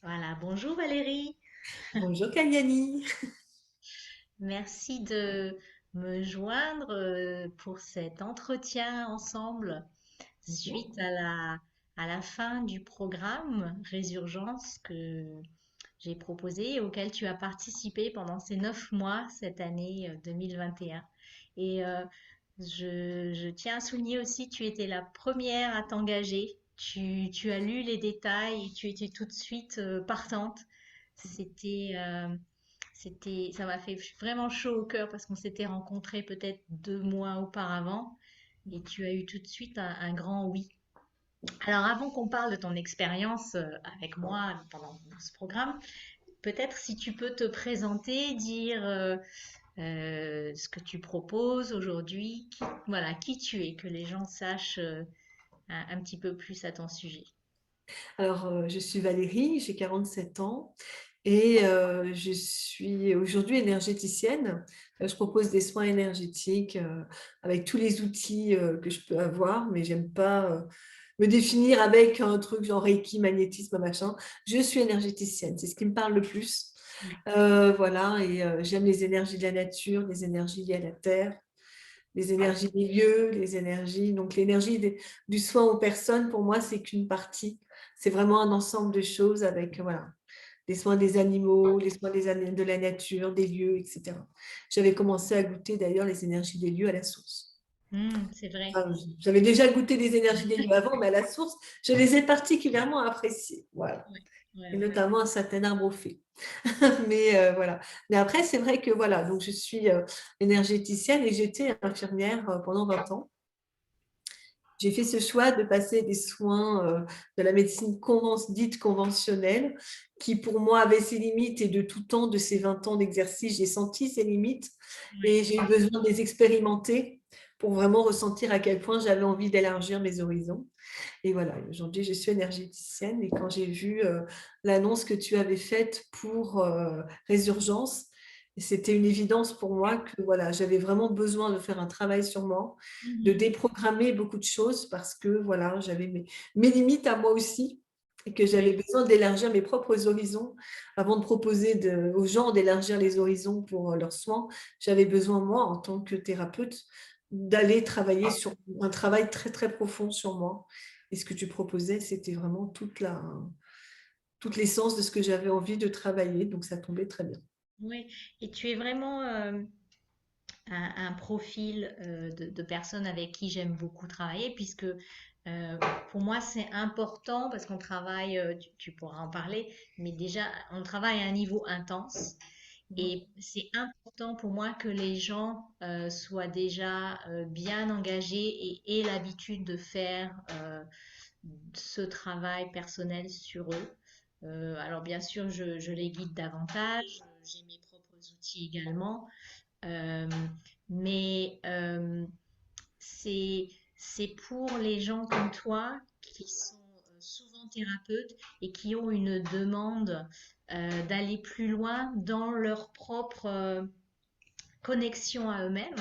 Voilà, bonjour Valérie. Bonjour Kaliani. Merci de me joindre pour cet entretien ensemble suite à la fin du programme Résurgence que j'ai proposé et auquel tu as participé pendant ces 9 mois cette année 2021. Et je tiens à souligner aussi, tu étais la première à t'engager. Tu as lu les détails et tu étais tout de suite partante. C'était, ça m'a fait vraiment chaud au cœur parce qu'on s'était rencontrés peut-être 2 mois auparavant et tu as eu tout de suite un grand oui. Alors avant qu'on parle de ton expérience avec moi pendant ce programme, peut-être si tu peux te présenter, dire ce que tu proposes aujourd'hui, voilà, qui tu es, que les gens sachent un petit peu plus à ton sujet. Je suis Valérie, j'ai 47 ans et je suis aujourd'hui énergéticienne. Je propose des soins énergétiques avec tous les outils que je peux avoir, mais j'aime pas me définir avec un truc genre Reiki, magnétisme, machin. Je suis énergéticienne, c'est ce qui me parle le plus. Voilà, et j'aime les énergies de la nature, les énergies liées à la terre, les énergies des lieux, les énergies. Donc, du soin aux personnes, pour moi, c'est qu'une partie. C'est vraiment un ensemble de choses avec, voilà, les soins des animaux, les soins de la nature, des lieux, etc. J'avais commencé à goûter d'ailleurs les énergies des lieux à la source. C'est vrai. Enfin, j'avais déjà goûté les énergies des lieux avant, mais à la source, je les ai particulièrement appréciées. Voilà. Ouais, ouais, Et ouais. notamment un certain arbre au fait. Mais voilà. Mais après, c'est vrai que voilà, donc je suis énergéticienne et j'étais infirmière pendant 20 ans. J'ai fait ce choix de passer des soins de la médecine dite conventionnelle, qui pour moi avait ses limites et de tout temps, de ces 20 ans d'exercice, j'ai senti ses limites Ouais. et j'ai eu besoin de les expérimenter pour vraiment ressentir à quel point j'avais envie d'élargir mes horizons. Et voilà, aujourd'hui, je suis énergéticienne et quand j'ai vu l'annonce que tu avais faite pour Résurgence, c'était une évidence pour moi que voilà, j'avais vraiment besoin de faire un travail sur moi, de Mhm. déprogrammer beaucoup de choses parce que voilà, j'avais mes limites à moi aussi et que j'avais Ouais. besoin d'élargir mes propres horizons avant de proposer aux gens d'élargir les horizons pour leurs soins. J'avais besoin, moi, en tant que thérapeute, d'aller travailler sur un travail très, très profond sur moi. Et ce que tu proposais, c'était vraiment toute l'essence de ce que j'avais envie de travailler. Donc, ça tombait très bien. Ouais. Et tu es vraiment un profil de personne avec qui j'aime beaucoup travailler, puisque pour moi c'est important parce qu'on travaille, tu pourras en parler, mais déjà on travaille à un niveau intense. Et c'est important pour moi que les gens soient déjà bien engagés et aient l'habitude de faire ce travail personnel sur eux. Alors bien sûr, je les guide davantage, j'ai mes propres outils également, euh, mais c'est c'est pour les gens comme toi qui sont souvent thérapeutes et qui ont une demande d'aller plus loin dans leur propre connexion à eux-mêmes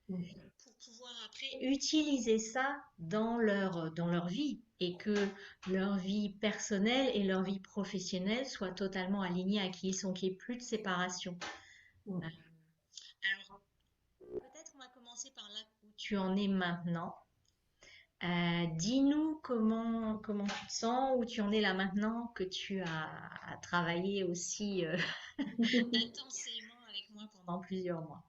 pour pouvoir après utiliser ça dans leur vie et que leur vie personnelle et leur vie professionnelle soient totalement alignées à qui ils sont, qu'il n'y ait plus de séparation. Euh, alors, peut-être on va commencer par là où tu en es maintenant. Dis-nous comment tu te sens, où tu en es là maintenant, que tu as travaillé aussi intensément avec moi pendant plusieurs mois.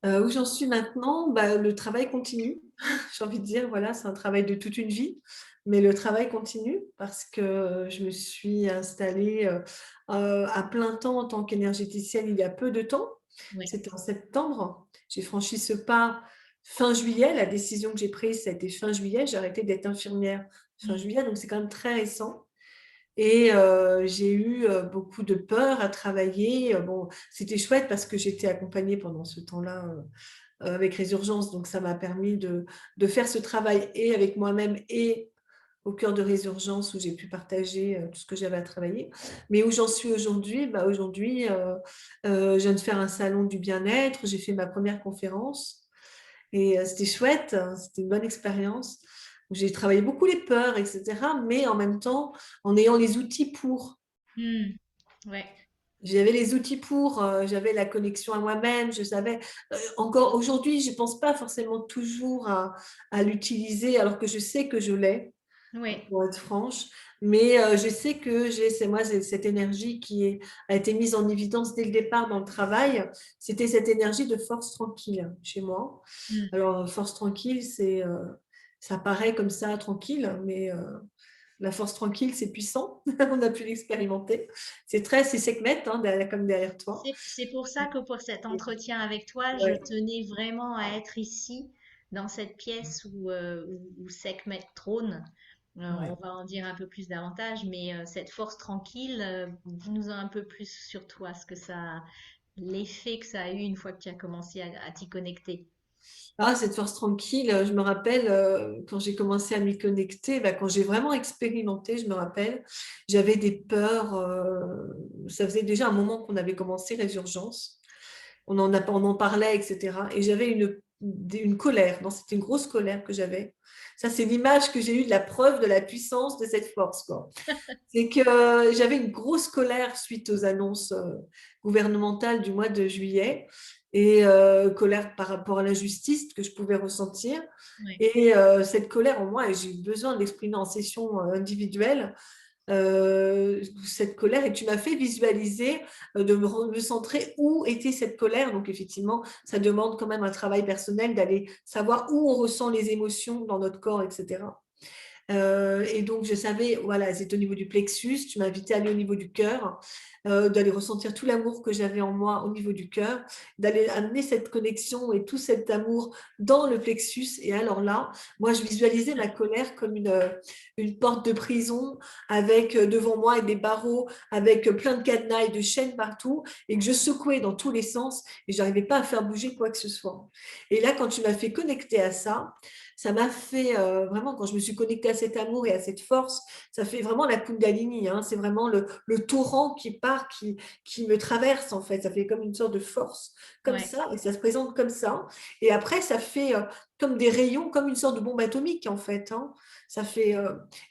Où j'en suis maintenant, bah, le travail continue. J'ai envie de dire, voilà, c'est un travail de toute une vie, mais le travail continue parce que je me suis installée à plein temps en tant qu'énergéticienne il y a peu de temps. Oui. C'était en septembre. J'ai franchi ce pas fin juillet. La décision que j'ai prise, ça a été fin juillet. J'ai arrêté d'être infirmière fin Mm. juillet, donc c'est quand même très récent. Et j'ai eu beaucoup de peur à travailler. Bon, c'était chouette parce que j'étais accompagnée pendant ce temps-là avec Résurgence. Donc, ça m'a permis de faire ce travail et avec moi-même et au cœur de Résurgence où j'ai pu partager tout ce que j'avais à travailler. Mais où j'en suis aujourd'hui, bah, aujourd'hui, je viens de faire un salon du bien-être. J'ai fait ma première conférence et c'était chouette, hein, c'était une bonne expérience. où j'ai travaillé beaucoup les peurs, etc., mais en même temps, en ayant les outils pour. Hmm. Ouais. J'avais les outils pour, j'avais la connexion à moi-même, je savais. Encore aujourd'hui, je ne pense pas forcément toujours à l'utiliser, alors que je sais que je l'ai, Ouais. pour être franche. Mais je sais que c'est moi, cette énergie a été mise en évidence dès le départ dans le travail. C'était cette énergie de force tranquille chez moi. Hmm. Alors, force tranquille, ça paraît comme ça, tranquille, mais la force tranquille, c'est puissant. On a pu l'expérimenter. C'est Sekhmet, hein, comme derrière toi. C'est pour ça que pour cet entretien avec toi, je Ouais, tenais vraiment à être ici, dans cette pièce où Sekhmet trône. On ouais. va en dire un peu plus davantage, mais cette force tranquille, dis-nous un peu plus sur toi, l'effet que ça a eu une fois que tu as commencé à t'y connecter. Ah, cette force tranquille, je me rappelle quand j'ai commencé à m'y connecter, bah, quand j'ai vraiment expérimenté, je me rappelle, j'avais des peurs. Ça faisait déjà un moment qu'on avait commencé Résurgence. On en parlait, etc. Et j'avais une colère. Non, c'était une grosse colère que j'avais. Ça, c'est l'image que j'ai eue de la preuve de la puissance de cette force, quoi. C'est que j'avais une grosse colère suite aux annonces gouvernementales du mois de juillet et colère par rapport à l'injustice que je pouvais ressentir. Ouais, Et cette colère en moi, et j'ai eu besoin de l'exprimer en session individuelle, cette colère, et tu m'as fait visualiser, me centrer où était cette colère. Donc effectivement, ça demande quand même un travail personnel d'aller savoir où on ressent les émotions dans notre corps, etc. Et donc, je savais, voilà, c'était au niveau du plexus. Tu m'as invité à aller au niveau du cœur, d'aller ressentir tout l'amour que j'avais en moi au niveau du cœur, d'aller amener cette connexion et tout cet amour dans le plexus. Et alors là, moi, je visualisais ma colère comme une porte de prison avec devant moi des barreaux, avec plein de cadenas et de chaînes partout, et que je secouais dans tous les sens et je n'arrivais pas à faire bouger quoi que ce soit. Et là, quand tu m'as fait connecter à ça m'a fait vraiment, quand je me suis connectée à cet amour et à cette force, ça fait vraiment la Kundalini, hein, c'est vraiment le torrent qui part, qui me traverse en fait. Ça fait comme une sorte de force, comme ouais, ça, et ça se présente comme ça. Et après, ça fait comme des rayons, comme une sorte de bombe atomique en fait. Hein. Ça fait,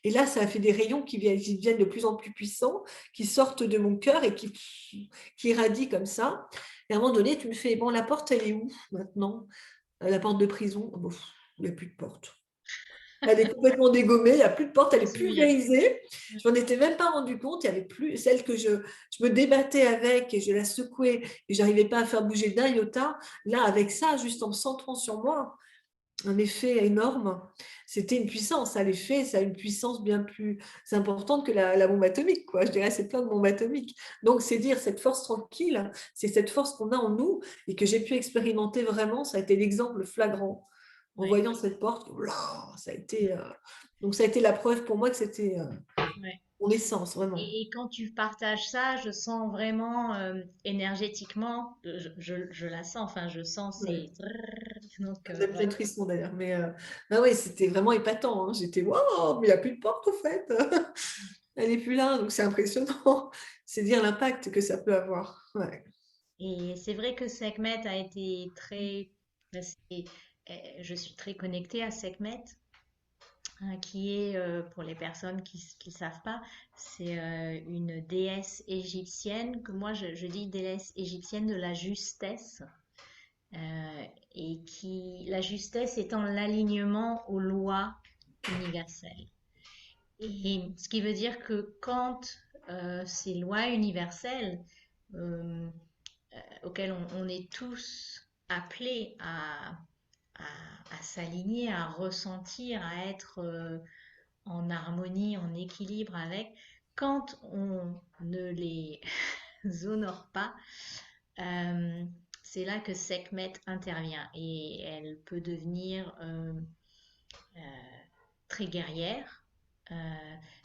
et là, ça fait des rayons qui deviennent de plus en plus puissants, qui sortent de mon cœur et qui irradient comme ça. Et à un moment donné, tu me fais, bon, la porte, elle est où maintenant? La porte de prison? Bon, il n'y a plus de porte. Elle est complètement dégommée, il n'y a plus de porte, elle est oui, il y a plus. pulvérisée. Je m'en étais même pas rendu compte, il y avait plus celle que je me débattais avec et je la secouais et j'arrivais pas à faire bouger d'un iota. Là, avec ça, juste en me centrant sur moi, un effet énorme. C'était une puissance, ça l'effet, ça a une puissance bien plus importante que la bombe atomique, quoi. Je dirais, c'est plein de bombes atomiques. Donc, c'est dire cette force tranquille, c'est cette force qu'on a en nous et que j'ai pu expérimenter vraiment. Ça a été l'exemple flagrant en Ouais, voyant cette porte. Ça a été, donc, ça a été la preuve pour moi que c'était ouais. mon essence, vraiment. Et quand tu partages ça, je sens vraiment énergétiquement, je la sens, enfin je sens Ouais. ces... Donc J'ai plein voilà. de frissons d'ailleurs, mais bah ouais, c'était vraiment épatant. Hein. J'étais waouh, mais il n'y a plus de porte au fait. Elle n'est plus là, donc c'est impressionnant. C'est dire l'impact que ça peut avoir. Ouais. Et c'est vrai que Sekhmet a été très... je suis très connectée à Sekhmet, hein, qui est, pour les personnes qui savent pas, c'est une déesse égyptienne, que moi je dis déesse égyptienne de la justesse. euh, et la justesse étant l'alignement aux lois universelles. Et ce qui veut dire que quand ces lois universelles euh, auxquelles on est tous appelés à s'aligner, à ressentir, à être en harmonie, en équilibre avec, quand on ne les honore pas, euh, c'est là que Sekhmet intervient et elle peut devenir euh, très guerrière,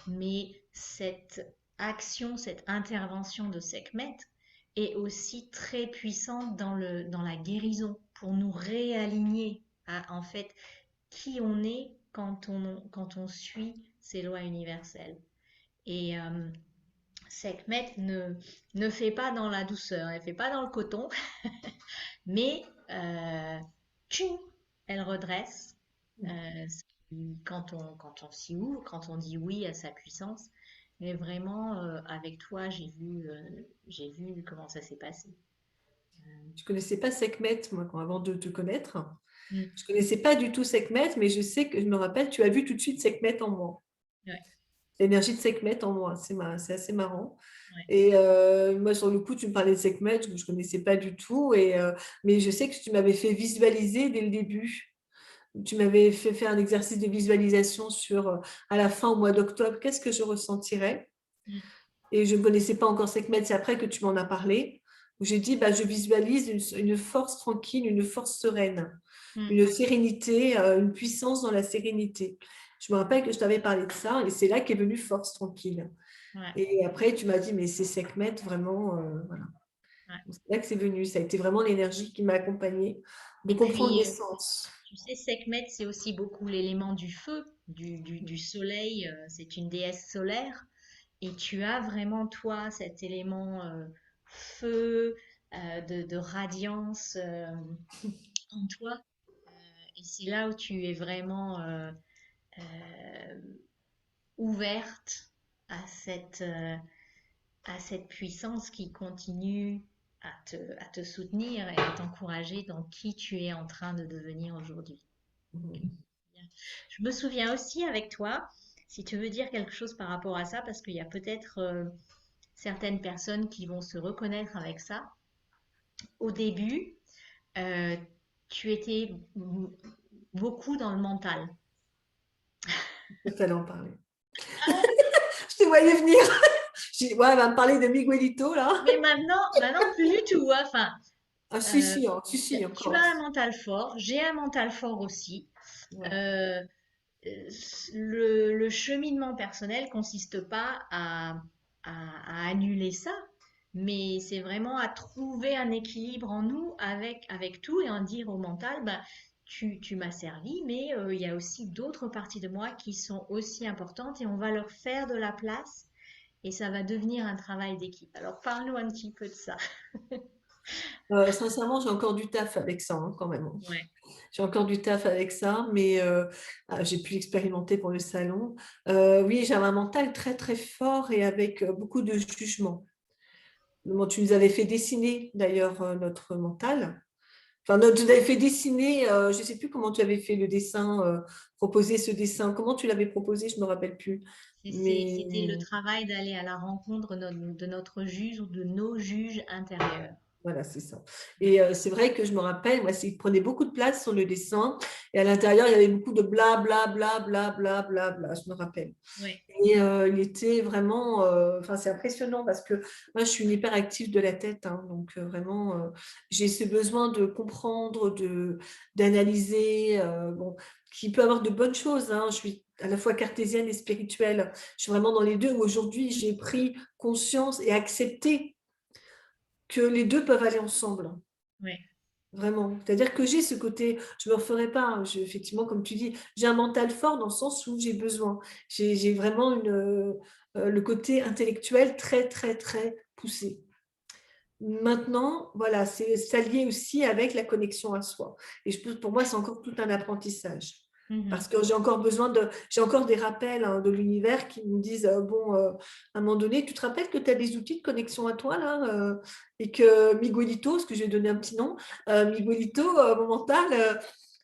mais cette action, cette intervention de Sekhmet est aussi très puissante dans la guérison pour nous réaligner à en fait qui on est quand on suit ces lois universelles. Et Sekhmet ne fait pas dans la douceur, elle ne fait pas dans le coton, mais tchou, elle redresse. quand on s'y ouvre, quand on dit oui à sa puissance. Mais vraiment, avec toi, j'ai vu comment ça s'est passé. Je connaissais pas Sekhmet, moi, avant de te connaître. Mm. Je connaissais pas du tout Sekhmet, mais je sais que je me rappelle, tu as vu tout de suite Sekhmet en moi. Ouais, L'énergie de Sekhmet en moi, c'est assez marrant. ouais. Et moi, sur le coup, tu me parlais de Sekhmet, je ne connaissais pas du tout. Mais je sais que tu m'avais fait visualiser dès le début. Tu m'avais fait faire un exercice de visualisation sur, à la fin, au mois d'octobre, qu'est-ce que je ressentirais. Mm. Et je ne connaissais pas encore Sekhmet, c'est après que tu m'en as parlé. Où j'ai dit, bah, je visualise une force tranquille, une force sereine, Mm. une sérénité, une puissance dans la sérénité. Je me rappelle que je t'avais parlé de ça, et c'est là qu'est venue force tranquille. Ouais, Et après, tu m'as dit, mais c'est Sekhmet, vraiment, voilà. ouais. Donc, c'est là que c'est venu. Ça a été vraiment l'énergie qui m'a accompagnée de Et comprendre puis, l'essence. tu sais, Sekhmet, c'est aussi beaucoup l'élément du feu, du soleil. C'est une déesse solaire. Et tu as vraiment, toi, cet élément feu, de radiance en toi. Et c'est là où tu es vraiment euh, ouverte à à cette puissance qui continue à te soutenir et à t'encourager dans qui tu es en train de devenir aujourd'hui. Je me souviens aussi avec toi, si tu veux dire quelque chose par rapport à ça, parce qu'il y a peut-être certaines personnes qui vont se reconnaître avec ça. Au début, euh, tu étais beaucoup dans le mental. Tout à en parler. Je te voyais venir. J'ai dit, ouais, elle va me parler de Miguelito, là. Mais maintenant plus du tout, hein. Enfin, Ah, si, euh, si, hein, si, si, tu as encore. un mental fort, j'ai un mental fort aussi. Ouais. Euh, le cheminement personnel consiste pas à annuler ça, mais c'est vraiment à trouver un équilibre en nous avec tout et en dire au mental, bah, tu m'as servi, mais il y a aussi d'autres parties de moi qui sont aussi importantes et on va leur faire de la place et ça va devenir un travail d'équipe. Alors parle-nous un petit peu de ça. Sincèrement, j'ai encore du taf avec ça, hein, quand même. Ouais. J'ai encore du taf avec ça, mais j'ai pu l'expérimenter pour le salon. Oui, j'avais un mental très, très fort et avec beaucoup de jugement. Bon, tu nous avais fait dessiner, d'ailleurs, notre mental. Enfin, tu nous avais fait dessiner, je ne sais plus comment tu avais fait le dessin, proposer ce dessin. Comment tu l'avais proposé, je ne me rappelle plus. C'était le Mais travail d'aller à la rencontre de notre juge ou de nos juges intérieurs. voilà, c'est ça. Ouais, Et c'est vrai que je me rappelle, moi, il prenait beaucoup de place sur le dessin. Et à l'intérieur, il y avait beaucoup de bla, bla, bla, bla, bla, bla, bla, je me rappelle. ouais, Et il était vraiment, enfin, c'est impressionnant parce que moi, je suis une hyperactive de la tête, hein, donc vraiment, j'ai ce besoin de comprendre, d'analyser, bon, qui peut avoir de bonnes choses, hein. Je suis à la fois cartésienne et spirituelle. Je suis vraiment dans les deux. Aujourd'hui, j'ai pris conscience et accepté que les deux peuvent aller ensemble. ouais. Vraiment. C'est-à-dire que j'ai ce côté, je ne me referai pas, hein. Effectivement, comme tu dis, j'ai un mental fort dans le sens où j'ai besoin. J'ai vraiment le côté intellectuel très, très, très poussé. Maintenant, voilà, c'est s'allier aussi avec la connexion à soi. Et pour moi, c'est encore tout un apprentissage. Parce Mhm. que j'ai encore des rappels, hein, de l'univers qui me disent, bon, à un moment donné, tu te rappelles que tu as des outils de connexion à toi, là, et que Miguelito, parce que je vais donner un petit nom, Miguelito, mon mental,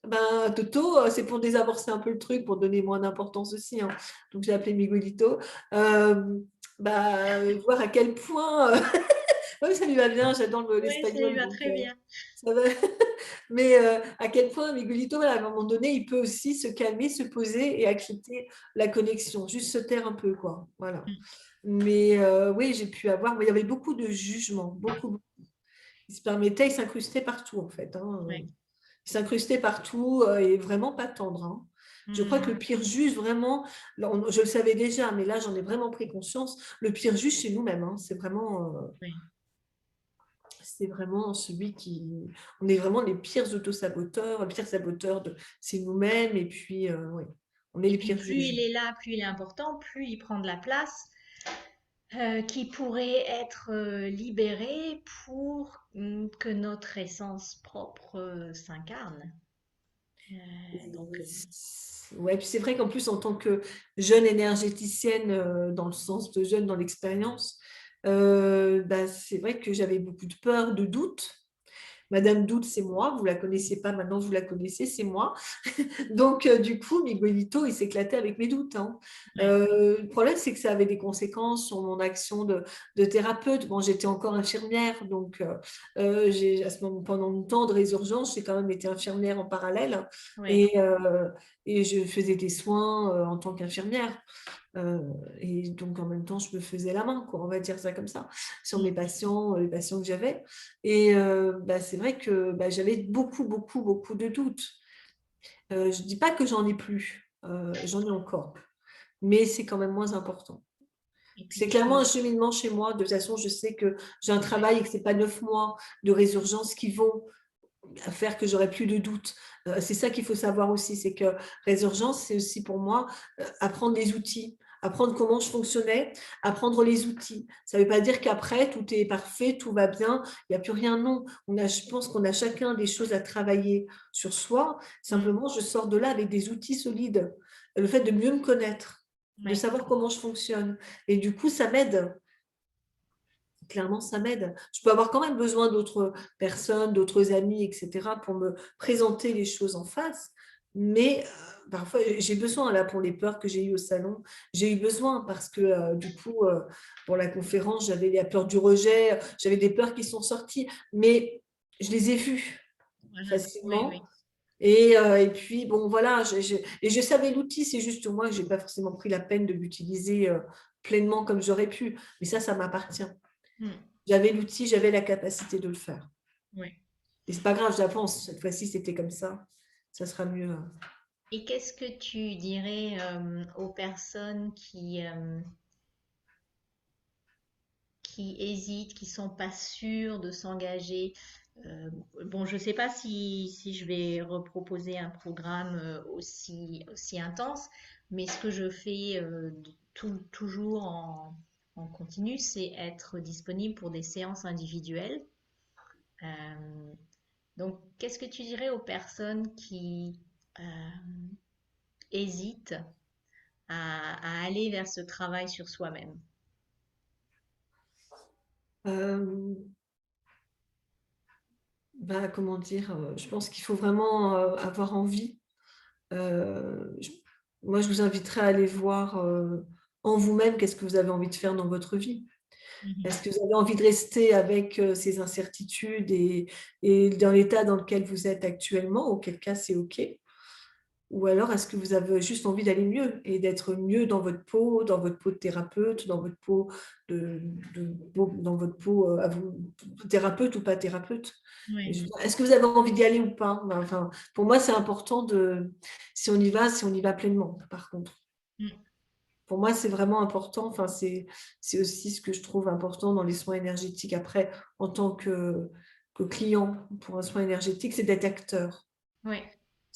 ben, Toto, c'est pour désamorcer un peu le truc, pour donner moins d'importance aussi, hein. Donc, j'ai appelé Miguelito. Euh, voir à quel point oui, ça lui va bien, j'adore Oui, ça lui l'espagnol, va donc très bien. ça va. Mais à quel point Miguelito, voilà, à un moment donné, il peut aussi se calmer, se poser et accepter la connexion, juste se taire un peu, quoi. Voilà. Mm. Mais oui, j'ai pu avoir, mais il y avait beaucoup de jugements, beaucoup, beaucoup. Il se permettait, il s'incrustait partout, en fait, hein. Ouais. Il s'incrustait partout et vraiment pas tendre, hein. Je crois que Mm. le pire juge, vraiment, là, je le savais déjà, mais là, j'en ai vraiment pris conscience, le pire juge, c'est nous-mêmes, hein. Ouais. C'est vraiment celui qui. On est vraiment les pires autosaboteurs, les pires saboteurs c'est nous-mêmes, et puis, oui, on est Et les puis pires plus juges. il est là, plus il est important, plus il prend de la place, qui pourrait être libérée pour que notre essence propre s'incarne. Donc, Ouais, puis c'est vrai qu'en plus, en tant que jeune énergéticienne, dans le sens de jeune dans l'expérience, bah, c'est vrai que j'avais beaucoup de peur, de doute. Madame Doute, c'est moi, vous la connaissiez pas, maintenant vous la connaissez, c'est moi. Donc, du coup, Miguelito, il s'éclatait avec mes doutes, hein. ouais, Le problème, c'est que ça avait des conséquences sur mon action de thérapeute. Bon, j'étais encore infirmière, donc j'ai, à ce moment, pendant le temps de résurgence, j'ai quand même été infirmière en parallèle ouais, et, euh, et je faisais des soins en tant qu'infirmière. Euh, et donc, en même temps, je me faisais la main, quoi, on va dire ça comme ça, sur mes mm, patients, les patients que j'avais. Et bah, c'est vrai que bah, j'avais beaucoup, beaucoup, beaucoup de doutes. Je ne dis pas que j'en ai plus, j'en ai encore, mais c'est quand même moins important. et puis C'est clairement tu, un cheminement chez moi. De toute façon, je sais que j'ai un ouais, travail et que ce n'est pas 9 mois de résurgence qui vont faire que j'aurai plus de doutes. C'est ça qu'il faut savoir aussi, c'est que résurgence, c'est aussi pour moi apprendre les outils, apprendre comment je fonctionnais, apprendre les outils. Ça ne veut pas dire qu'après, tout est parfait, tout va bien, il n'y a plus rien, non. Je pense qu'on a chacun des choses à travailler sur soi. mm, Simplement, je sors de là avec des outils solides. Le fait de mieux me connaître, de ouais, savoir comment je fonctionne. Et du coup, ça m'aide. Clairement, ça m'aide. Je peux avoir quand même besoin d'autres personnes, d'autres amis, etc., pour me présenter les choses en face. Mais parfois, j'ai besoin, là, pour les peurs que j'ai eues au salon, j'ai eu besoin parce que, du coup, pour la conférence, j'avais la peur du rejet, j'avais des peurs qui sont sorties, mais je les ai vues voilà, oui, facilement. oui, Et puis, bon, voilà, et je savais l'outil, c'est juste moi que je n'ai pas forcément pris la peine de l'utiliser pleinement comme j'aurais pu. Mais ça m'appartient. mm, J'avais l'outil, j'avais la capacité de le faire. ouais. Et c'est pas grave, j'avance. Cette fois-ci, c'était comme ça sera mieux. Et qu'est-ce que tu dirais aux personnes qui hésitent, qui sont pas sûres de s'engager? Euh, bon, je sais pas si je vais reproposer un programme aussi intense, mais ce que je fais toujours en continu, c'est être disponible pour des séances individuelles. Euh, donc, qu'est-ce que tu dirais aux personnes qui hésitent à aller vers ce travail sur soi-même? Euh, Bah, comment dire, je pense qu'il faut vraiment avoir envie. Euh, je- Moi, je vous inviterais à aller voir en vous-même qu'est-ce que vous avez envie de faire dans votre vie. Mhm. Est-ce que vous avez envie de rester avec ces incertitudes et dans l'état dans lequel vous êtes actuellement, auquel cas c'est OK? Ou alors, est-ce que vous avez juste envie d'aller mieux et d'être mieux dans votre peau de thérapeute, dans votre peau de, dans votre peau à vous, thérapeute ou pas thérapeute? Oui. Est-ce que vous avez envie d'y aller ou pas? Enfin, pour moi, c'est important si on y va pleinement, par contre. Mm. Pour moi, c'est vraiment important. Enfin, c'est aussi ce que je trouve important dans les soins énergétiques. Après, en tant que client pour un soin énergétique, c'est d'être acteur. Oui.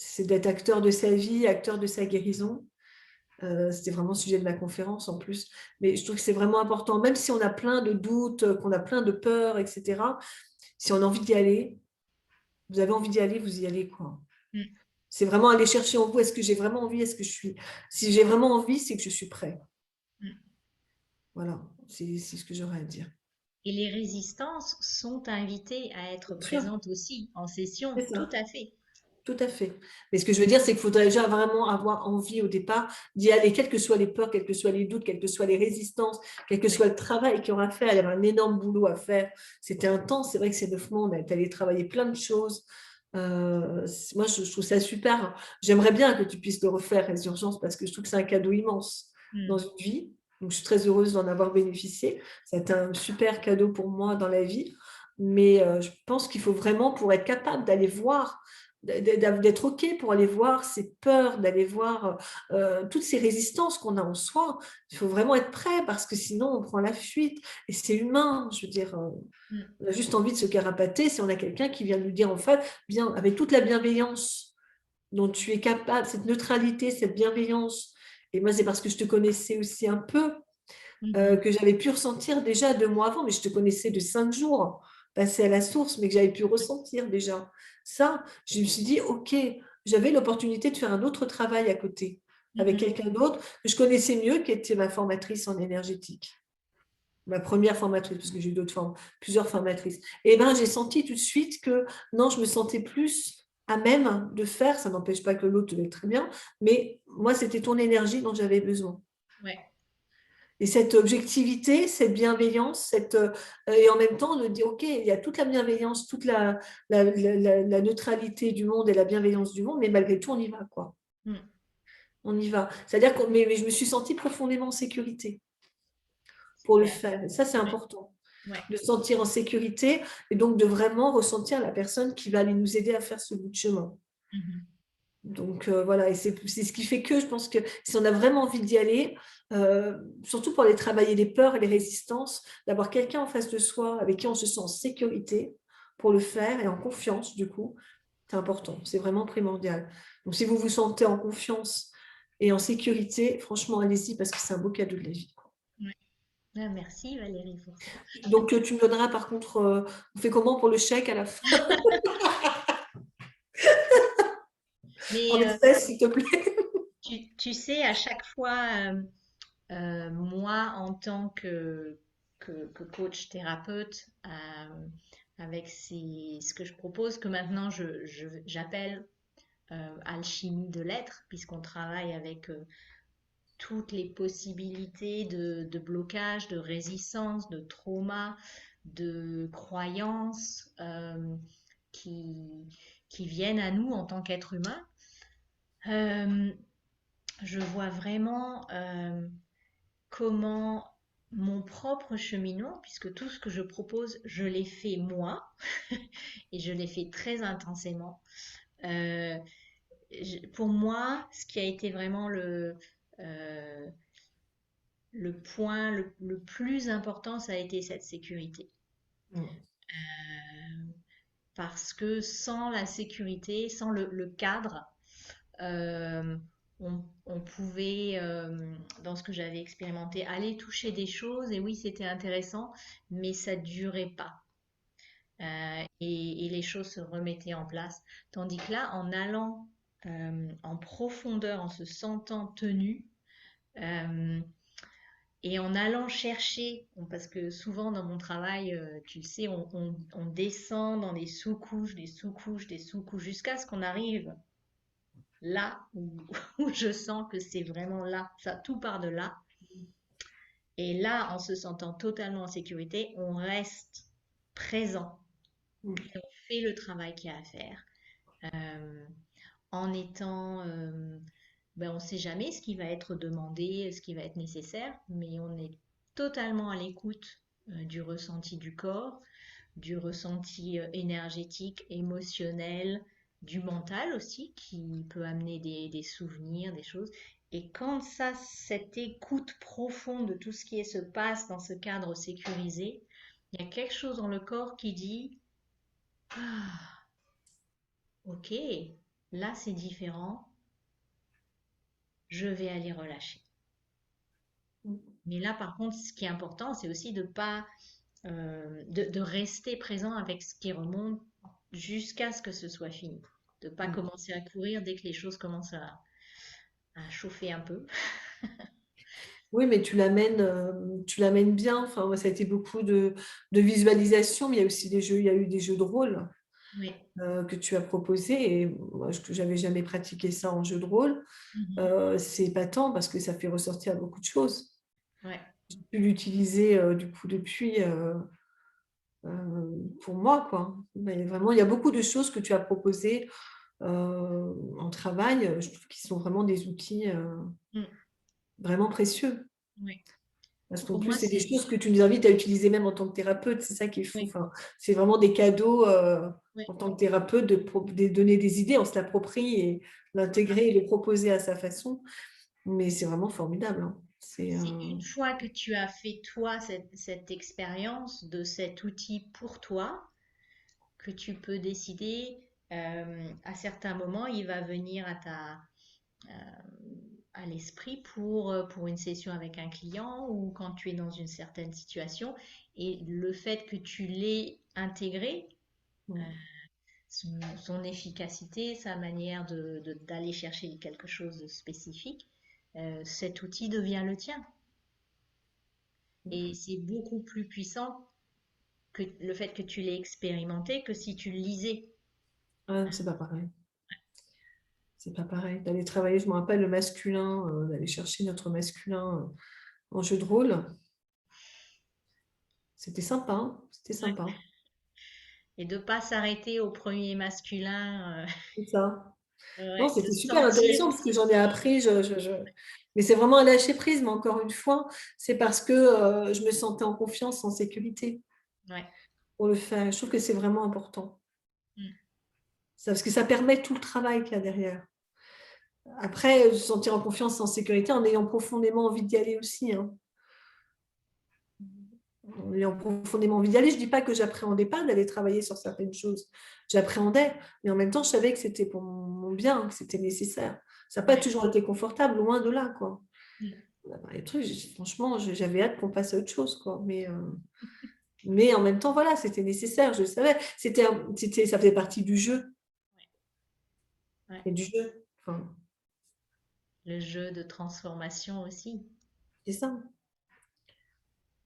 C'est d'être acteur de sa vie, acteur de sa guérison. C'était vraiment le sujet de ma conférence en plus. Mais je trouve que c'est vraiment important, même si on a plein de doutes, qu'on a plein de peurs, etc. Si on a envie d'y aller, vous avez envie d'y aller, vous y allez, quoi. Mm. C'est vraiment aller chercher en vous, est-ce que j'ai vraiment envie, est-ce que je suis... Si j'ai vraiment envie, c'est que je suis prêt. Mm. Voilà, c'est ce que j'aurais à dire. Et les résistances sont invitées à être Bien sûr, présentes aussi en session, c'est tout ça. à fait. Tout à fait. Mais ce que je veux dire, c'est qu'il faudrait déjà vraiment avoir envie au départ d'y aller, quelles que soient les peurs, quels que soient les doutes, quelles que soient les résistances, quel que Oui. soit le travail qu'il y aura à faire. Il y avait un énorme boulot à faire. C'était intense. C'est vrai que ces 9 mois, on est allé travailler plein de choses. Moi, je trouve ça super. J'aimerais bien que tu puisses le refaire, les urgences, parce que je trouve que c'est un cadeau immense dans Mm. une vie. Donc, je suis très heureuse d'en avoir bénéficié. C'est un super cadeau pour moi dans la vie. Mais je pense qu'il faut vraiment, pour être capable d'aller voir, d'être OK pour aller voir ces peurs, d'aller voir toutes ces résistances qu'on a en soi. Il faut vraiment être prêt parce que sinon on prend la fuite. Et c'est humain, je veux dire, Mm. on a juste envie de se carapater si on a quelqu'un qui vient nous dire en fait, bien, avec toute la bienveillance dont tu es capable, cette neutralité, cette bienveillance. Et moi, c'est parce que je te connaissais aussi un peu Mhm. que j'avais pu ressentir déjà 2 mois avant, mais je te connaissais de 5 jours passés à la source, mais que j'avais pu ressentir déjà. Ça, je me suis dit, OK, j'avais l'opportunité de faire un autre travail à côté, avec Mhm. quelqu'un d'autre que je connaissais mieux, qui était ma formatrice en énergétique. Ma première formatrice, parce que j'ai eu plusieurs formatrices. Et ben, j'ai senti tout de suite que non, je me sentais plus à même de faire, ça n'empêche pas que l'autre devait être très bien, mais moi, c'était ton énergie dont j'avais besoin. Ouais, Et cette objectivité, cette bienveillance, et en même temps de dire, OK, il y a toute la bienveillance, toute la neutralité du monde et la bienveillance du monde, mais malgré tout, on y va, quoi. mm, On y va. C'est-à-dire que mais je me suis sentie profondément en sécurité pour le super. faire. Et ça, c'est Ouais, important. ouais. De se sentir en sécurité et donc de vraiment ressentir la personne qui va aller nous aider à faire ce bout de chemin. Mhm. Donc voilà, et c'est ce qui fait que je pense que si on a vraiment envie d'y aller, surtout pour aller travailler les peurs et les résistances, d'avoir quelqu'un en face de soi avec qui on se sent en sécurité pour le faire et en confiance, du coup, c'est important, c'est vraiment primordial. Donc si vous vous sentez en confiance et en sécurité, franchement, allez-y parce que c'est un beau cadeau de la vie. Ouais. Ah, merci Valérie pour ça. Donc tu me donneras par contre, on fait comment pour le chèque à la fin en Mais espèces, s'il te plaît? tu sais, à chaque fois, moi, en tant que coach thérapeute, avec ce que je propose, que maintenant j'appelle alchimie de l'être, puisqu'on travaille avec toutes les possibilités de blocage, de résistance, de trauma, de croyances qui, qui viennent à nous en tant qu'être humain. Euh, je vois vraiment comment mon propre cheminement, puisque tout ce que je propose, je l'ai fait moi, et je l'ai fait très intensément. Euh, pour moi, ce qui a été vraiment euh, le point le plus important, ça a été cette sécurité. Euh, Parce que sans la sécurité, sans le cadre, euh, on pouvait, dans ce que j'avais expérimenté, aller toucher des choses, et oui, c'était intéressant, mais ça durait pas. Et les choses se remettaient en place. Tandis que là, en allant en profondeur, en se sentant tenu, euh, et en allant chercher, parce que souvent dans mon travail, tu le sais, on descend dans des sous-couches, des sous-couches, des sous-couches, jusqu'à ce qu'on arrive là où, où je sens que c'est vraiment là, ça tout part de là. Et là, en se sentant totalement en sécurité, on reste présent et on fait le travail qu'il y a à faire. Euh, En étant, ben, on ne sait jamais ce qui va être demandé, ce qui va être nécessaire, mais on est totalement à l'écoute du ressenti du corps, du ressenti énergétique, émotionnel, du mental aussi, qui peut amener des souvenirs, des choses. Et quand ça, cette écoute profonde de tout ce qui se passe dans ce cadre sécurisé, il y a quelque chose dans le corps qui dit, ah, ok, là c'est différent, je vais aller relâcher. Mais là, par contre, ce qui est important, c'est aussi de pas de rester présent avec ce qui remonte jusqu'à ce que ce soit fini. De pas commencer à courir dès que les choses commencent à chauffer un peu. Oui, mais tu l'amènes bien. Enfin, moi, ça a été beaucoup de visualisation, mais il y a aussi des jeux, il y a eu des jeux de rôle Oui. que tu as proposés. Et moi, je n'avais jamais pratiqué ça en jeu de rôle. Mhm. C'est épatant parce que ça fait ressortir beaucoup de choses. Ouais. J'ai pu l'utiliser du coup depuis pour moi, quoi. Mais vraiment, il y a beaucoup de choses que tu as proposées en travail. Je trouve qu'ils sont vraiment des outils Mm. vraiment précieux. Ouais. Parce qu'en Pour plus, moi, c'est des c'est choses que tu nous invites à utiliser même en tant que thérapeute. C'est ça qui est fou. oui. Enfin, c'est vraiment des cadeaux Ouais. en tant que thérapeute de donner des idées. On se l'approprie et l'intégrer et le proposer à sa façon. Mais c'est vraiment formidable, hein. C'est une fois que tu as fait toi cette expérience de cet outil pour toi, que tu peux décider à certains moments, il va venir à l'esprit pour une session avec un client ou quand tu es dans une certaine situation. Et le fait que tu l'aies intégré, euh, son efficacité, sa manière d'aller chercher quelque chose de spécifique, cet outil devient le tien. Et c'est beaucoup plus puissant que le fait que tu l'aies expérimenté que si tu le lisais. Ah, c'est pas pareil. C'est pas pareil. D'aller travailler, je me rappelle le masculin, d'aller chercher notre masculin en jeu de rôle. C'était sympa, hein. C'était Ouais. sympa. Et de pas s'arrêter au premier masculin, C'est ça. Non, ouais, de c'était super sentir intéressant parce que j'en ai appris. Mais c'est vraiment un lâcher prise, mais encore une fois, c'est parce que je me sentais en confiance, en sécurité ouais. pour le faire. Je trouve que c'est vraiment important. Mm. Ça, parce que ça permet tout le travail qu'il y a derrière. Après, se sentir en confiance, en sécurité, en ayant profondément envie d'y aller aussi, hein. En ayant profondément envie d'y aller, je ne dis pas que j'appréhendais pas d'aller travailler sur certaines choses. J'appréhendais, mais en même temps, je savais que c'était pour mon bien, que c'était nécessaire. Ça n'a pas Ouais. toujours été confortable, loin de là, quoi. Mm. Les trucs, franchement, j'avais hâte qu'on passe à autre chose, quoi. Mais en même temps, voilà, c'était nécessaire, je le savais. Ça faisait partie du jeu Ouais. et du jeu. Enfin, Le jeu de transformation aussi. c'est ça.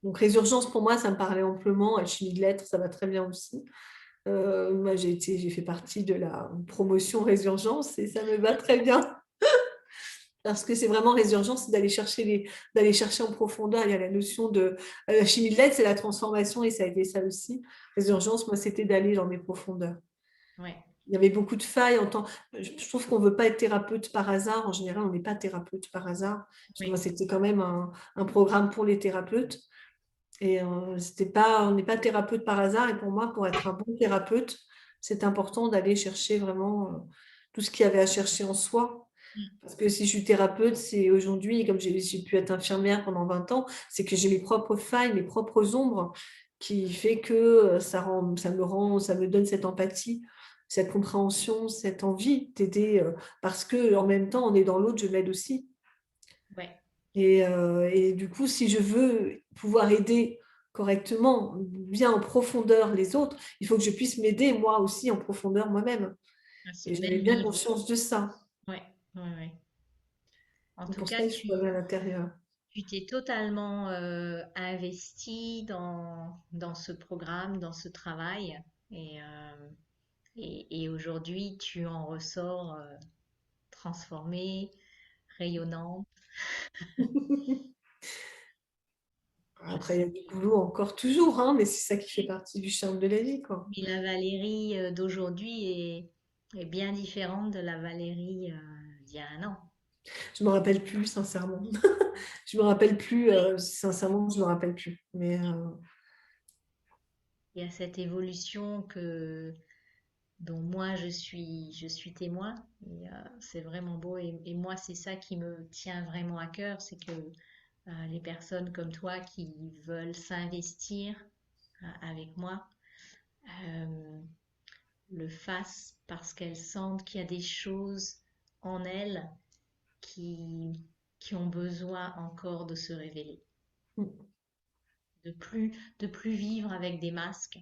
Donc, résurgence, pour moi, ça me parlait amplement. Alchimie de lettres, ça va très bien aussi. Moi, j'ai fait partie de la promotion résurgence et ça me va très bien. Parce que c'est vraiment résurgence, c'est d'aller chercher en profondeur. Il y a la notion de la chimie de l'aide, c'est la transformation et ça a été ça aussi. Résurgence, moi, c'était d'aller dans mes profondeurs. Ouais. Il y avait beaucoup de failles en tant. Je trouve qu'on ne veut pas être thérapeute par hasard. En général, on n'est pas thérapeute par hasard. Parce que moi, Oui. c'était quand même un programme pour les thérapeutes. Et c'était pas, on n'est pas thérapeute par hasard. Et pour moi, pour être un bon thérapeute, c'est important d'aller chercher vraiment tout ce qu'il y avait à chercher en soi. Mm. Parce que si je suis thérapeute, c'est aujourd'hui, comme j'ai pu être infirmière pendant 20 ans, c'est que j'ai mes propres failles, mes propres ombres, qui fait que ça me donne cette empathie, cette compréhension, cette envie d'aider, parce que en même temps, on est dans l'autre, je l'aide aussi. Ouais. Et du coup, si je veux pouvoir aider correctement, bien en profondeur les autres, il faut que je puisse m'aider moi aussi en profondeur moi-même. À ce Et j'avais même bien niveau. conscience de ça. Ouais. Ouais, ouais. En C'est tout pour cas, ça que je suis allée à l'intérieur. tu t'es totalement investi dans ce programme, dans ce travail. Et, et aujourd'hui, tu en ressors transformée, rayonnante. Je Après, il y a sais. du boulot encore toujours, hein, mais c'est ça qui fait partie du charme de la vie, quoi. Mais la Valérie d'aujourd'hui est bien différente de la Valérie d'il y a un an. Je me rappelle plus, sincèrement. Je me rappelle plus, sincèrement, je me rappelle plus. Mais Il y a cette évolution dont moi je suis témoin. Et, c'est vraiment beau. Et moi, c'est ça qui me tient vraiment à cœur, c'est que les personnes comme toi qui veulent s'investir avec moi euh, le fassent parce qu'elles sentent qu'il y a des choses en elles qui, qui ont besoin encore de se révéler, de plus vivre avec des masques,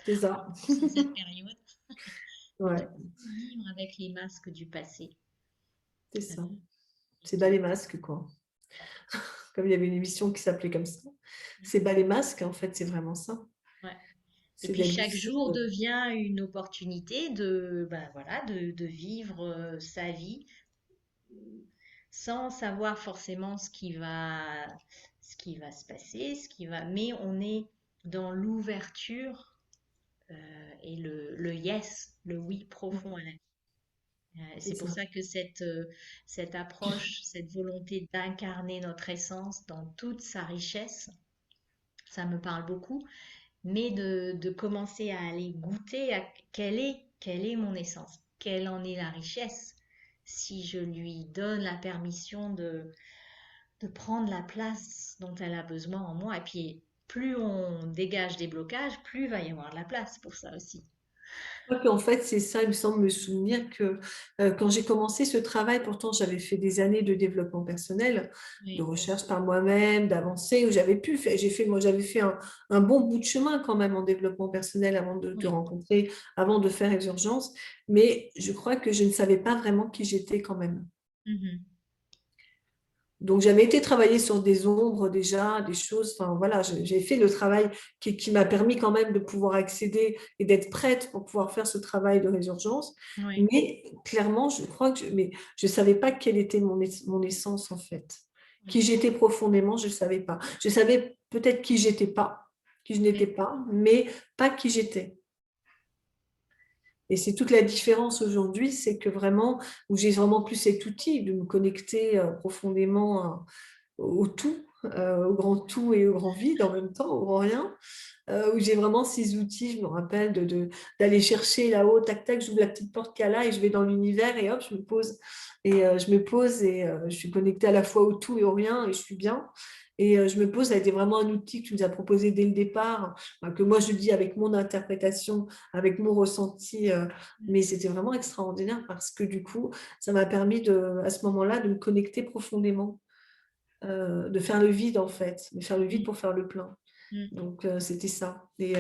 c'est ça. en cette période, et de Ouais, plus vivre avec les masques du passé. c'est Euh, ça. et C'est bas de- les masques, quoi. Comme il y avait une émission qui s'appelait comme ça. C'est bas les masques, en fait, c'est vraiment ça. ouais. Et C'est puis d'être chaque lucide. jour devient une opportunité ben voilà, de vivre sa vie sans savoir forcément ce qui va se passer, mais on est dans l'ouverture et le yes, le oui profond à la vie. C'est C'est pour ça. ça que cette approche, cette volonté d'incarner notre essence dans toute sa richesse, ça me parle beaucoup, mais de commencer à aller goûter à quelle est mon essence, quelle en est la richesse, si je lui donne la permission de prendre la place dont elle a besoin en moi. Et puis, plus on dégage des blocages, plus il va y avoir de la place pour ça aussi. crois qu'en fait, c'est ça, il me semble me souvenir que, quand j'ai commencé ce travail, pourtant j'avais fait des années de développement personnel, de Oui, recherche par moi-même, d'avancer, où j'avais fait un bon bout de chemin quand même en développement personnel oui. avant de faire les urgences, mais je crois que je ne savais pas vraiment qui j'étais quand même. Mhm. Donc, j'avais été travailler sur des ombres déjà, des choses, enfin voilà, j'ai fait le travail qui m'a permis quand même de pouvoir accéder et d'être prête pour pouvoir faire ce travail de résurgence. Oui, Mais clairement, je crois que mais je ne savais pas quelle était mon essence en fait. oui, Qui j'étais profondément, je ne savais pas. Je savais peut-être qui je n'étais oui, pas, mais pas qui j'étais. Et c'est toute la différence aujourd'hui, c'est que vraiment, où j'ai vraiment plus cet outil de me connecter profondément au tout, au grand tout et au grand vide en même temps, au grand rien, où j'ai vraiment ces outils, je me rappelle d'aller chercher là-haut, tac, tac, j'ouvre la petite porte qu'il y a là et je vais dans l'univers et hop, je me pose. Et je suis connectée à la fois au tout et au rien et je suis bien. Et je me pose, ça a été vraiment un outil que tu nous as proposé dès le départ, que moi je dis avec mon interprétation, avec mon ressenti, mais c'était vraiment extraordinaire parce que du coup, ça m'a permis à ce moment-là de me connecter profondément, de faire le vide en fait, de faire le vide mm, pour faire le plein. mm, Donc, c'était ça. Et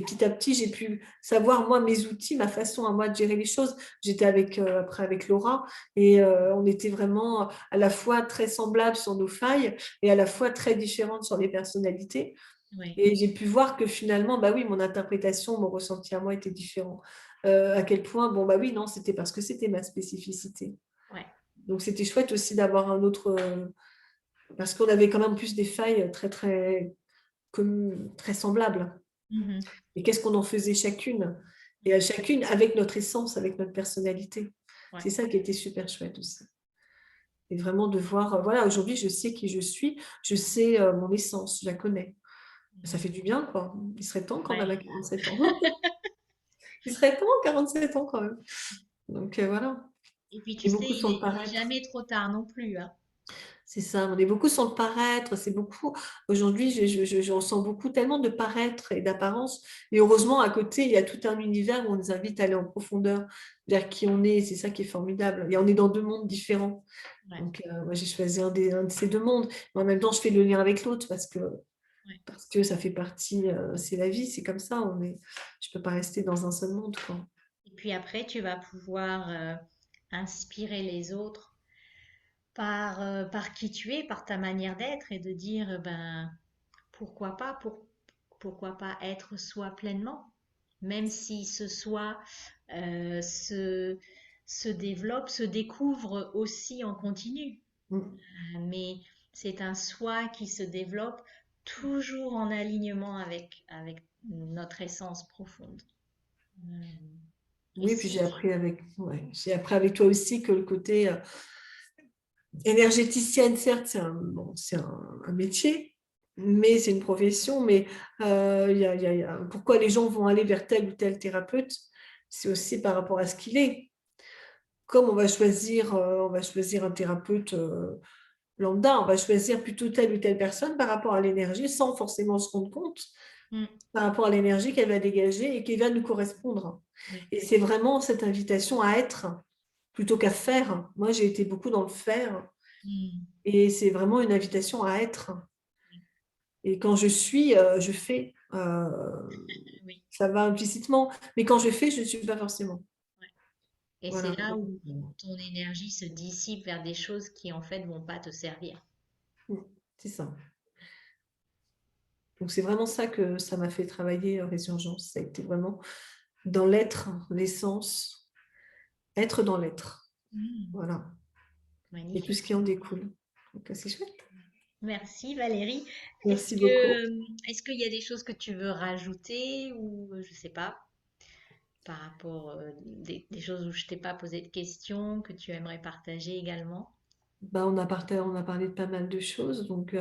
petit à petit, j'ai pu savoir, moi, mes outils, ma façon à moi de gérer les choses. J'étais après avec Laura et on était vraiment à la fois très semblables sur nos failles et à la fois très différentes sur les personnalités. oui, Et j'ai pu voir que finalement, bah oui, mon interprétation, mon ressenti à moi était différent. À quel point, bon, bah oui, non, c'était parce que c'était ma spécificité. ouais. Donc, c'était chouette aussi d'avoir un autre, parce qu'on avait quand même plus des failles très, très, très semblables. Mhm. Et qu'est-ce qu'on en faisait chacune? Et à chacune avec notre essence, avec notre personnalité. Ouais. C'est ça qui était super chouette aussi. Et vraiment de voir, voilà, aujourd'hui, je sais qui je suis, je sais mon essence, je la connais. Ça fait du bien, quoi. Il serait temps quand même Ouais. à 47 ans. Il serait temps à 47 ans quand même. Donc voilà. Et puis tu Et sais, beaucoup sur le il est paraître. jamais trop tard non plus, hein. C'est ça, on est beaucoup sur le paraître, c'est beaucoup. Aujourd'hui, je ressens beaucoup tellement de paraître et d'apparence. Et heureusement, à côté, il y a tout un univers où on nous invite à aller en profondeur vers qui on est. Et c'est ça qui est formidable. Et on est dans deux mondes différents. Ouais, Donc, moi, j'ai choisi un de ces deux mondes. Mais en même temps, je fais le lien avec l'autre ouais. parce que ça fait partie, c'est la vie, c'est comme ça. Je ne peux pas rester dans un seul monde, quoi. Et puis après, tu vas pouvoir inspirer les autres par qui tu es, par ta manière d'être et de dire, ben, pourquoi pas, pourquoi pas être soi pleinement, même si ce soi euh, se, se développe, se découvre aussi en continu. Mm. Mais c'est un soi qui se développe toujours en alignement avec notre essence profonde. Euh, et Oui, puis si, j'ai appris avec toi aussi que le côté énergéticienne, certes, c'est un métier, mais c'est une profession. Mais pourquoi les gens vont aller vers tel ou tel thérapeute, c'est aussi par rapport à ce qu'il est. Comme on va choisir un thérapeute lambda, on va choisir plutôt telle ou telle personne par rapport à l'énergie, sans forcément se rendre compte, hmm, par rapport à l'énergie qu'elle va dégager et qui va nous correspondre. oui, Et c'est vraiment cette invitation à être plutôt qu'à faire. Moi, j'ai été beaucoup dans le faire. hmm, Et c'est vraiment une invitation à être. oui, Et quand je suis, je fais. oui, Ça va implicitement. Mais quand je fais, je ne suis pas forcément. ouais. Et c'est Voilà. là où ton énergie se dissipe vers des choses qui en fait vont pas te servir. C'est ça. Donc c'est vraiment ça que ça m'a fait travailler Résurgence. Ça a été vraiment dans l'être, l'essence, être dans l'être. Hmm, Voilà. Et tout ce magnifique. qui en découle. Donc c'est chouette. Merci Valérie. Merci beaucoup. Est-ce qu'il y a des choses que tu veux rajouter ou je sais pas par rapport des choses où je t'ai pas posé de questions que tu aimerais partager également? Bah, on a parlé de pas mal de choses. Donc,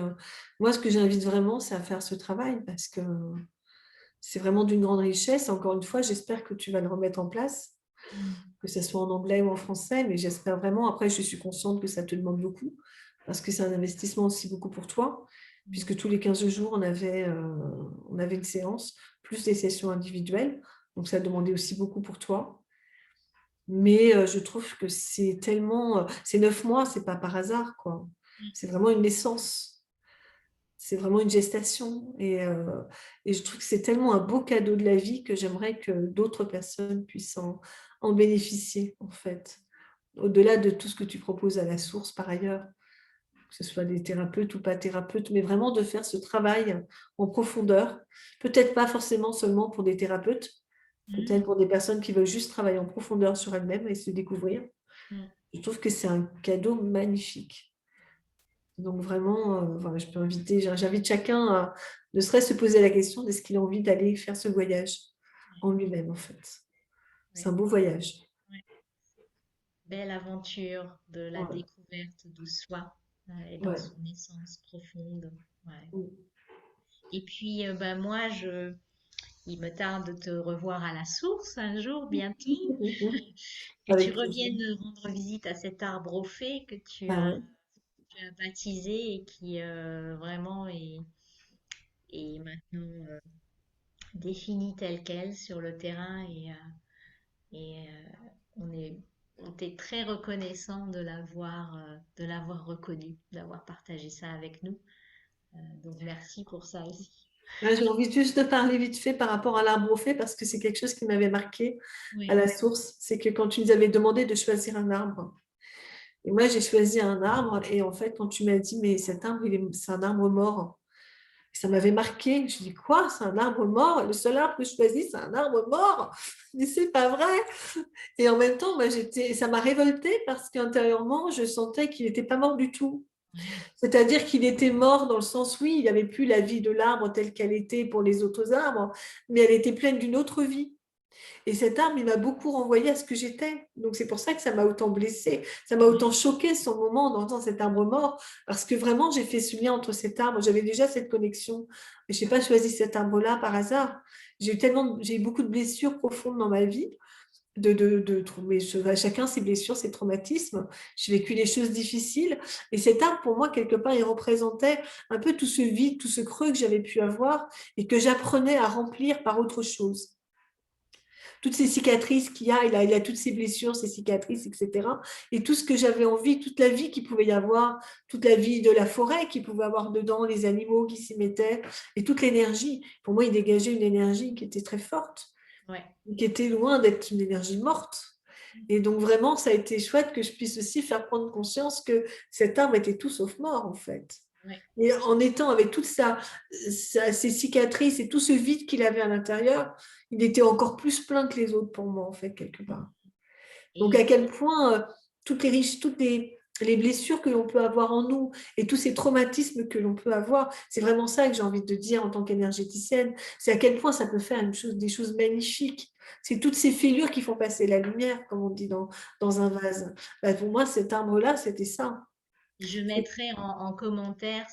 moi, ce que j'invite vraiment, c'est à faire ce travail parce que c'est vraiment d'une grande richesse. Encore une fois, j'espère que tu vas le remettre en place, Mm. que ce soit en anglais ou en français, mais j'espère vraiment. Après, je suis consciente que ça te demande beaucoup, parce que c'est un investissement aussi beaucoup pour toi, Mm. puisque tous les 15 jours, on avait une séance, plus des sessions individuelles. donc ça a demandé aussi beaucoup pour toi. Mais je trouve que c'est tellement, c'est 9 mois, c'est pas par hasard, quoi. Mm. C'est vraiment une naissance, c'est vraiment une gestation et je trouve que c'est tellement un beau cadeau de la vie que j'aimerais que d'autres personnes puissent en bénéficier, en fait. Au-delà de tout ce que tu proposes à la source par ailleurs, que ce soit des thérapeutes ou pas thérapeutes, mais vraiment de faire ce travail en profondeur. Peut-être pas forcément seulement pour des thérapeutes, peut-être Mm. pour des personnes qui veulent juste travailler en profondeur sur elles-mêmes et se découvrir. Mm. Je trouve que c'est un cadeau magnifique. Donc vraiment, voilà, je peux inviter, j'invite chacun à ne serait-ce se poser la question de ce qu'il a envie d'aller faire ce voyage en lui-même, en fait. C'est Ouais, un beau voyage. ouais. Belle aventure de la Ouais, découverte de soi et dans ouais. son essence profonde. Ouais. Mm. Et puis, ben moi, il me tarde de te revoir à la source un jour, bientôt, que tu Avec plaisir. reviennes rendre visite à cet arbre au fée que Ah ouais. tu as baptisé et qui vraiment est maintenant défini tel quel sur le terrain on est, on est très reconnaissant de l'avoir reconnu, d'avoir partagé ça avec nous. Donc merci pour ça aussi. Là, j'ai envie juste de parler vite fait par rapport à l'arbre au fait parce que c'est quelque chose qui m'avait marqué à Oui. la source. C'est que quand tu nous avais demandé de choisir un arbre, et moi j'ai choisi un arbre, et en fait, quand tu m'as dit, mais cet arbre, c'est un arbre mort, ça m'avait marqué. Je dis, quoi? C'est un arbre mort? Le seul arbre que je choisis, c'est un arbre mort? Mais c'est pas vrai! Et en même temps, moi, ça m'a révoltée parce qu'intérieurement, je sentais qu'il n'était pas mort du tout. Ouais. C'est-à-dire qu'il était mort dans le sens, oui, il n'y avait plus la vie de l'arbre telle qu'elle était pour les autres arbres, mais elle était pleine d'une autre vie. Et cet arbre, il m'a beaucoup renvoyé à ce que j'étais. Donc c'est pour ça que ça m'a autant blessée, ça m'a autant choquée sur le moment en entendant cet arbre mort, parce que vraiment, j'ai fait ce lien entre cet arbre. J'avais déjà cette connexion. Et je n'ai pas choisi cet arbre-là par hasard. J'ai eu beaucoup de blessures profondes dans ma vie mais chacun ses blessures, ses traumatismes. J'ai vécu des choses difficiles. Et cet arbre, pour moi, quelque part, il représentait un peu tout ce vide, tout ce creux que j'avais pu avoir et que j'apprenais à remplir par autre chose. Toutes ces cicatrices qu'il y a, il a toutes ces blessures, ces cicatrices, etc. Et tout ce que j'avais envie, toute la vie qu'il pouvait y avoir, toute la vie de la forêt qu'il pouvait avoir dedans, les animaux qui s'y mettaient, et toute l'énergie. Pour moi, il dégageait une énergie qui était très forte, Ouais. qui était loin d'être une énergie morte. Et donc vraiment, ça a été chouette que je puisse aussi faire prendre conscience que cet arbre était tout sauf mort, en fait. Ouais. Et en étant avec toutes ses cicatrices et tout ce vide qu'il avait à l'intérieur, il était encore plus plein que les autres pour moi, en fait, quelque part. Donc à Et quel point toutes les blessures que l'on peut avoir en nous et tous ces traumatismes que l'on peut avoir, c'est vraiment ça que j'ai envie de dire en tant qu'énergéticienne, c'est à quel point ça peut faire des choses magnifiques. C'est toutes ces fêlures qui font passer la lumière, comme on dit dans un vase. Bah, pour moi, cet arbre-là, c'était ça. je mettrai en commentaire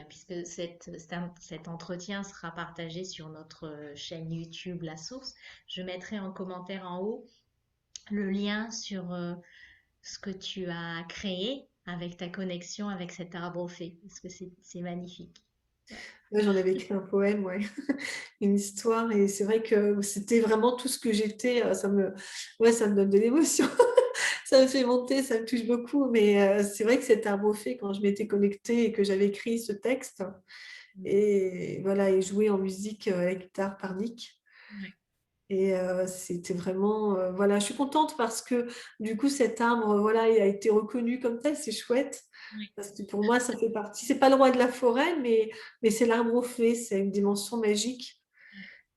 puisque cet entretien sera partagé sur notre chaîne YouTube La Source, je mettrai en commentaire en haut le lien sur ce que tu as créé avec ta connexion avec cet arbre au fée, parce que c'est magnifique. Ouais. Là, j'en avais écrit un poème, ouais. Une histoire, et c'est vrai que c'était vraiment tout ce que j'étais. Ouais, ça me donne de l'émotion. Ça me fait monter, ça me touche beaucoup. Mais c'est vrai que cet arbre fait, quand je m'étais connectée et que j'avais écrit ce texte, et voilà, et joué en musique à la guitare par Nick. Ouais. Et c'était vraiment, voilà, je suis contente parce que du coup, cet arbre, voilà, il a été reconnu comme tel, c'est chouette. Ouais. Parce que pour moi, ça fait partie. C'est pas le roi de la forêt, mais c'est l'arbre au fée, c'est une dimension magique.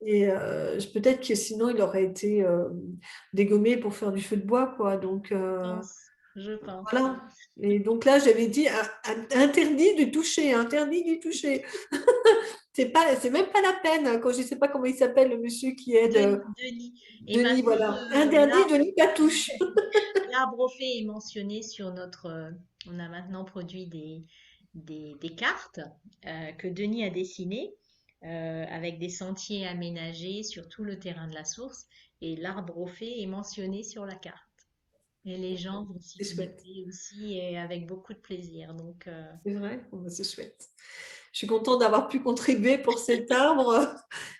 Ouais. Et peut-être que sinon, il aurait été dégommé pour faire du feu de bois, quoi. Donc, Je pense. voilà. Et donc là, j'avais dit interdit de toucher, interdit de toucher. C'est même pas la peine, quand je sais pas comment il s'appelle, le monsieur qui aide Denis. Et Denis, maintenant, voilà. Interdit, Denis, pas touche. l'arbre au fée est mentionné sur notre. On a maintenant produit des cartes que Denis a dessinées avec des sentiers aménagés sur tout le terrain de la source. Et l'arbre au fée est mentionné sur la carte. Et les gens vont s'y C'est chouette. connecter aussi et avec beaucoup de plaisir. Donc, C'est vrai, bon, bah, c'est chouette. je suis contente d'avoir pu contribuer pour cet arbre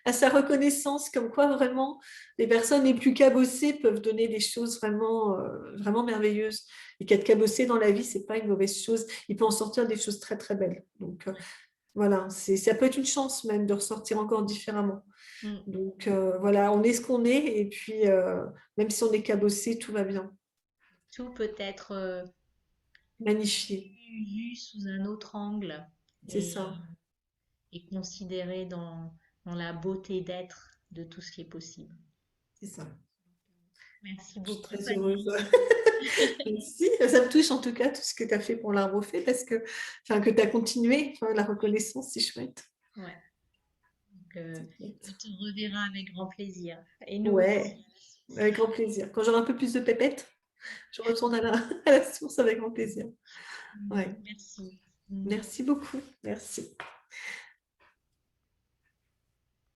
à sa reconnaissance, comme quoi vraiment les personnes les plus cabossées peuvent donner des choses vraiment, vraiment merveilleuses. Et qu'être cabossé dans la vie, c'est pas une mauvaise chose. Il peut en sortir des choses très très belles. Donc voilà, ça peut être une chance même de ressortir encore différemment. Mm. Donc voilà, on est ce qu'on est et puis même si on est cabossé, tout va bien. Tout peut être Magnifié, vu sous un autre angle c'est et, ça, et considéré dans la beauté d'être de tout ce qui est possible. c'est ça. Merci Je suis beaucoup, très heureuse. Fanny. Merci. Ça me touche en tout cas tout ce que tu as fait pour l'arbre fait parce que, enfin, que tu as continué, enfin, la reconnaissance, c'est chouette. Ouais, donc, C'est chouette. on te reverra avec grand plaisir. Et nous Ouais, aussi. avec grand plaisir. Quand j'aurai un peu plus de pépettes, je retourne à la, à la source avec grand plaisir. Ouais. Merci. Mm. Merci beaucoup. Merci.